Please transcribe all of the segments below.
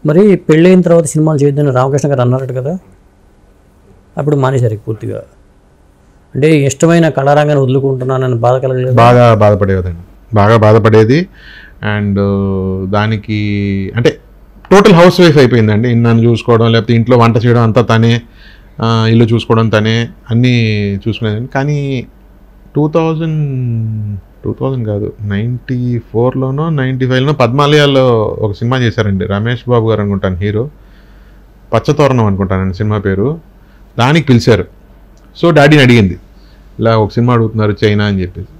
మరి పెళ్ళైన తర్వాత సినిమాలు చేయొద్దని రామకృష్ణ గారు అన్నారట కదా, అప్పుడు మానేశారు పూర్తిగా. అంటే ఇష్టమైన కళారంగాన్ని వదులుకుంటున్నానని బాధ కలగలేదు? బాగా బాధపడేదండి, బాగా బాధపడేది. అండ్ దానికి అంటే టోటల్ హౌస్ వైఫ్ అయిపోయిందండి. నన్ను చూసుకోవడం, లేకపోతే ఇంట్లో వంట చేయడం అంతా తనే, ఇల్లు చూసుకోవడం తనే, అన్నీ చూసుకునేదండి. కానీ 2000 కాదు 94లోనో 95లోనో పద్మాలయాలో ఒక సినిమా చేశారండి. రమేష్ బాబు గారు అనుకుంటాను హీరో, పచ్చతోరణం అనుకుంటానండి సినిమా పేరు. దానికి పిలిచారు. సో డాడీని అడిగింది, ఇలా ఒక సినిమా అడుగుతున్నారు చైనా అని చెప్పేసి,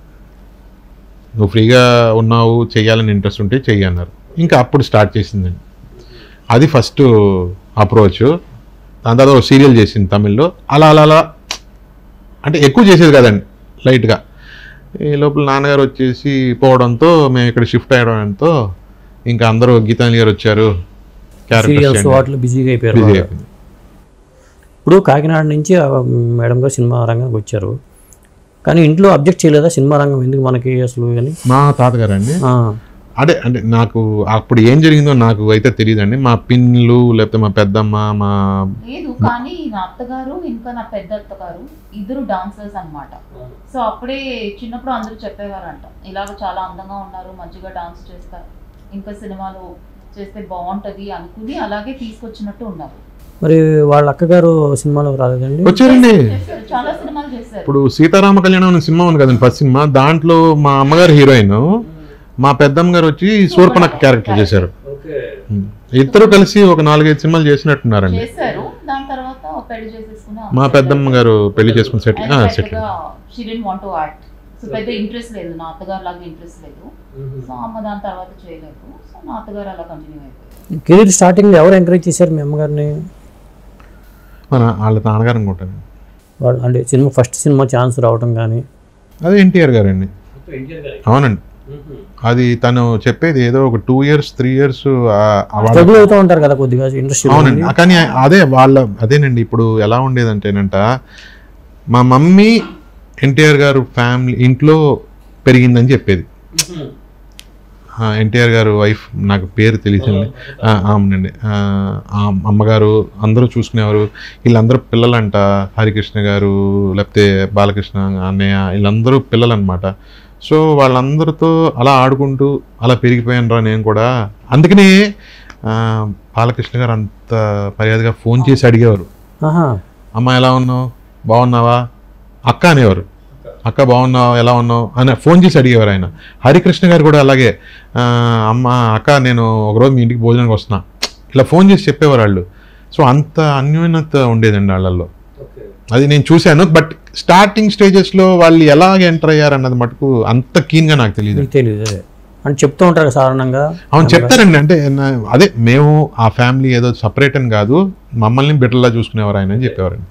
నువ్వు ఫ్రీగా ఉన్నావు, చెయ్యాలని ఇంట్రెస్ట్ ఉంటే చెయ్యి అన్నారు. ఇంకా అప్పుడు స్టార్ట్ చేసిందండి. అది ఫస్ట్ అప్రోచ్. దాని తర్వాత సీరియల్ చేసింది తమిళ్లో. అలా అలా అలా అంటే ఎక్కువ చేసేది కదండి, లైట్గా. ఈ లోపల నాన్నగారు వచ్చేసి పోవడంతో మేము ఇక్కడ షిఫ్ట్ అయ్యడంతో ఇంకా అందరూ గీతాంజలి గారు వచ్చారు, క్యారెక్టర్స్ బిజీగా అయిపోయారు. ఇప్పుడు కాకినాడ నుంచి మేడం గారు సినిమా రంగానికి వచ్చారు, కానీ ఇంట్లో అబ్జెక్ట్ చేయలేదా సినిమా రంగం ఎందుకు మనకి అసలు అని? మా తాతగారు అండి, అదే అంటే నాకు అప్పుడు ఏం జరిగిందో నాకు అయితే తెలియదండి. మా పిన్లు లేకపోతే మా పెద్దమ్మ మా లేదు, కానీ నా అత్తగారు ఇంకా నా పెద్ద అత్తగారు ఇద్దరు డాన్సర్స్ అన్నమాట. సో అప్పుడే చిన్నప్పుడు అందరూ చెప్పేవారంట, ఇలాగ చాలా అందంగా ఉన్నారు, మంచిగా డాన్స్ చేస్తారు, ఇంకా సినిమాలో చేస్తే బాగుంటది అనుకుని అలాగే తీసుకొచ్చినట్టు ఉన్నారు. మరి వాళ్ళ అక్కగారు సినిమాలో రాలేదండి? వచ్చారండి, చాలా సినిమాలు చేశారు. ఇప్పుడు సీతారామ కళ్యాణం అనే సినిమా ఉంది కదండి, ఫస్ట్ సినిమా. దాంట్లో మా అమ్మగారు హీరోయిన్, మా పెద్దమ్మ గారు వచ్చి శూర్పణఖ క్యారెక్టర్ చేశారు. ఇద్దరు కలిసి ఒక 4-5 సినిమాలు చేసినట్టున్నారండి. మా పెద్దమ్మ గారు పెళ్లి చేసుకుని సెటిల్. పెద్ద ఇంట్రెస్ట్ లేదు, నా అత్తగారు లాగా ఇంట్రెస్ట్ లేదు. సో అమ్మ దాని తర్వాత చేయలేదు. సో నా అత్తగారు అలా కంటిన్యూ అయిపోయింది. కెరీర్ స్టార్టింగ్ ఎవరు ఎంకరేజ్ చేశారు మీ అమ్మగారిని? వాళ్ళ నాన్నగారు అనుకుంటాను. వాళ్ళు అంటే సినిమా ఫస్ట్ సినిమా ఛాన్స్ రావడం కానీ అదే ఎన్టీఆర్ గారు అండి. అవునండి, అది తను చెప్పేది ఏదో ఒక 2 years 3 years అవుతూ ఉంటారు కదా కొద్దిగా ఇండస్ట్రీ. అవునండి, కానీ అదే అదేనండి. ఇప్పుడు ఎలా ఉండేదంటేనంట, మా మమ్మీ ఎన్టీఆర్ గారు ఫ్యామిలీ ఇంట్లో పెరిగిందని చెప్పేది. ఎన్టీఆర్ గారు వైఫ్, నాకు పేరు తెలియదండి. అవునండి, అమ్మగారు అందరూ చూసుకునేవారు. వీళ్ళందరూ పిల్లలంట, హరికృష్ణ గారు లేకపోతే బాలకృష్ణ అన్నయ్య, వీళ్ళందరూ పిల్లలు అనమాట. సో వాళ్ళందరితో అలా ఆడుకుంటూ అలా పెరిగిపోయాను నేను కూడా. అందుకనే బాలకృష్ణ గారు అంత మర్యాదగా ఫోన్ చేసి అడిగేవారు, అమ్మ ఎలా ఉన్నావు, బాగున్నావా, అక్క అనేవారు. అక్క బాగున్నావు, ఎలా ఉన్నావు అని ఫోన్ చేసి అడిగేవారు ఆయన. హరికృష్ణ గారు కూడా అలాగే, అమ్మ అక్క నేను ఒకరోజు మీ ఇంటికి భోజనానికి వస్తున్నా, ఇలా ఫోన్ చేసి చెప్పేవారు వాళ్ళు. సో అంత అన్యోన్యత ఉండేదండి వాళ్ళల్లో, అది నేను చూశాను. బట్ స్టార్టింగ్ స్టేజెస్లో వాళ్ళు ఎలాగ ఎంటర్ అయ్యారు అన్నది మటుకు అంత కీన్గా నాకు తెలియదు అని చెప్తూ ఉంటారు సాధారణంగా. అవును చెప్తారండి, అంటే అదే మేము ఆ ఫ్యామిలీ ఏదో సపరేట్ అని కాదు, మమ్మల్ని బిడ్డలా చూసుకునేవారు ఆయన అని చెప్పేవారండి.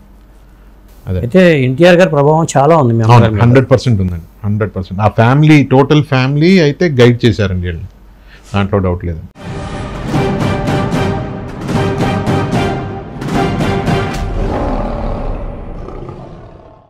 అదే అయితే ఎన్టీఆర్ గారి ప్రభావం చాలా ఉంది. 100% ఉందండి, 100%. ఆ ఫ్యామిలీ, టోటల్ ఫ్యామిలీ అయితే గైడ్ చేశారండి వీళ్ళు, దాంట్లో డౌట్ లేదండి.